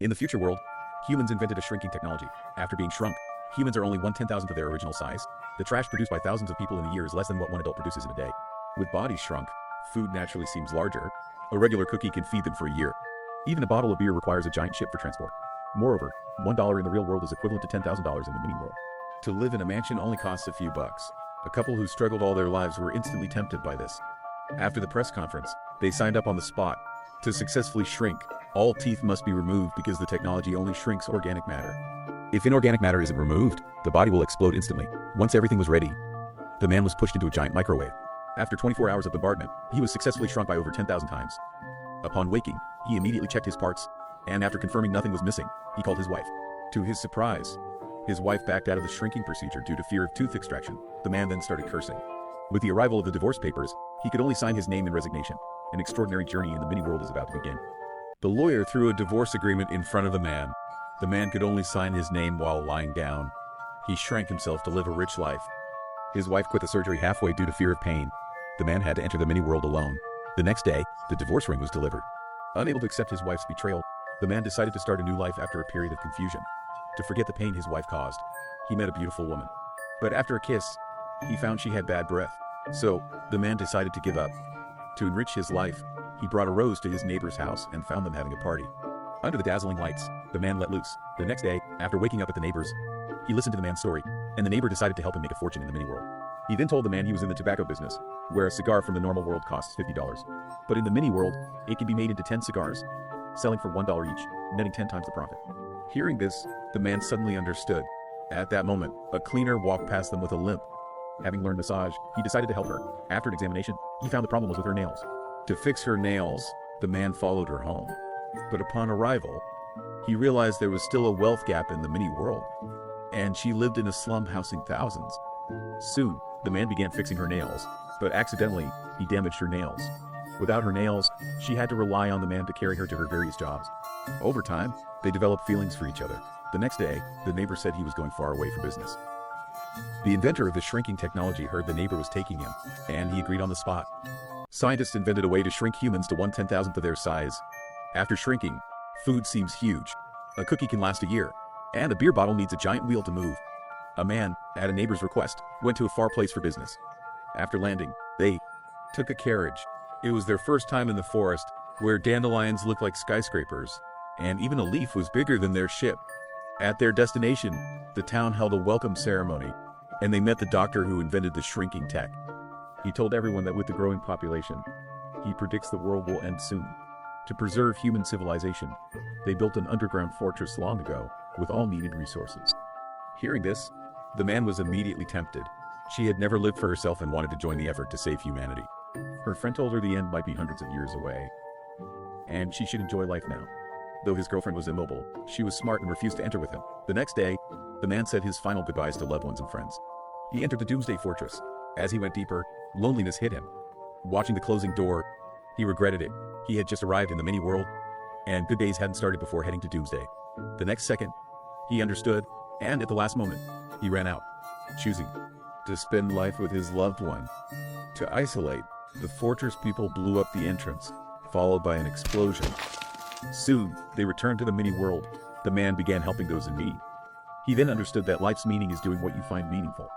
In the future world, humans invented a shrinking technology. After being shrunk, humans are only 1/10,000th of their original size. The trash produced by thousands of people in a year is less than what one adult produces in a day. With bodies shrunk, food naturally seems larger. A regular cookie can feed them for a year. Even a bottle of beer requires a giant ship for transport. Moreover, $1 in the real world is equivalent to $10,000 in the mini world. To live in a mansion only costs a few bucks. A couple who struggled all their lives were instantly tempted by this. After the press conference, they signed up on the spot. To successfully shrink, all teeth must be removed because the technology only shrinks organic matter. If inorganic matter isn't removed, the body will explode instantly. Once everything was ready, the man was pushed into a giant microwave. After 24 hours of bombardment, he was successfully shrunk by over 10,000 times. Upon waking, he immediately checked his parts, and after confirming nothing was missing, he called his wife. To his surprise, his wife backed out of the shrinking procedure due to fear of tooth extraction. The man then started cursing. With the arrival of the divorce papers, he could only sign his name in resignation. An extraordinary journey in the mini world is about to begin. The lawyer threw a divorce agreement in front of the man. The man could only sign his name while lying down. He shrank himself to live a rich life. His wife quit the surgery halfway due to fear of pain. The man had to enter the mini world alone. The next day, the divorce ring was delivered. Unable to accept his wife's betrayal, the man decided to start a new life after a period of confusion. To forget the pain his wife caused, he met a beautiful woman. But after a kiss, he found she had bad breath. So, the man decided to give up. To enrich his life, he brought a rose to his neighbor's house and found them having a party. Under the dazzling lights, the man let loose. The next day, after waking up at the neighbor's, he listened to the man's story, and the neighbor decided to help him make a fortune in the mini world. He then told the man he was in the tobacco business, where a cigar from the normal world costs $50. But in the mini world, it can be made into 10 cigars, selling for $1 each, netting 10 times the profit. Hearing this, the man suddenly understood. At that moment, a cleaner walked past them with a limp. Having learned massage, he decided to help her. After an examination, he found the problem was with her nails. To fix her nails, the man followed her home. But upon arrival, he realized there was still a wealth gap in the mini world, and she lived in a slum housing thousands. Soon, the man began fixing her nails, but accidentally, he damaged her nails. Without her nails, she had to rely on the man to carry her to her various jobs. Over time, they developed feelings for each other. The next day, the neighbor said he was going far away for business. The inventor of the shrinking technology heard the neighbor was taking him, and he agreed on the spot. Scientists invented a way to shrink humans to 1/10,000th of their size. After shrinking, food seems huge. A cookie can last a year, and a beer bottle needs a giant wheel to move. A man, at a neighbor's request, went to a far place for business. After landing, they took a carriage. It was their first time in the forest, where dandelions looked like skyscrapers, and even a leaf was bigger than their ship. At their destination, the town held a welcome ceremony, and they met the doctor who invented the shrinking tech. He told everyone that with the growing population, he predicts the world will end soon. To preserve human civilization, they built an underground fortress long ago, with all needed resources. Hearing this, the man was immediately tempted. She had never lived for herself and wanted to join the effort to save humanity. Her friend told her the end might be hundreds of years away, and she should enjoy life now. Though his girlfriend was immobile, she was smart and refused to enter with him. The next day, the man said his final goodbyes to loved ones and friends. He entered the Doomsday Fortress. As he went deeper, loneliness hit him. Watching the closing door, he regretted it. He had just arrived in the mini world, and good days hadn't started before heading to Doomsday. The next second, he understood, and at the last moment, he ran out, choosing to spend life with his loved one. To isolate, the fortress people blew up the entrance, followed by an explosion. Soon, they returned to the mini world. The man began helping those in need. He then understood that life's meaning is doing what you find meaningful.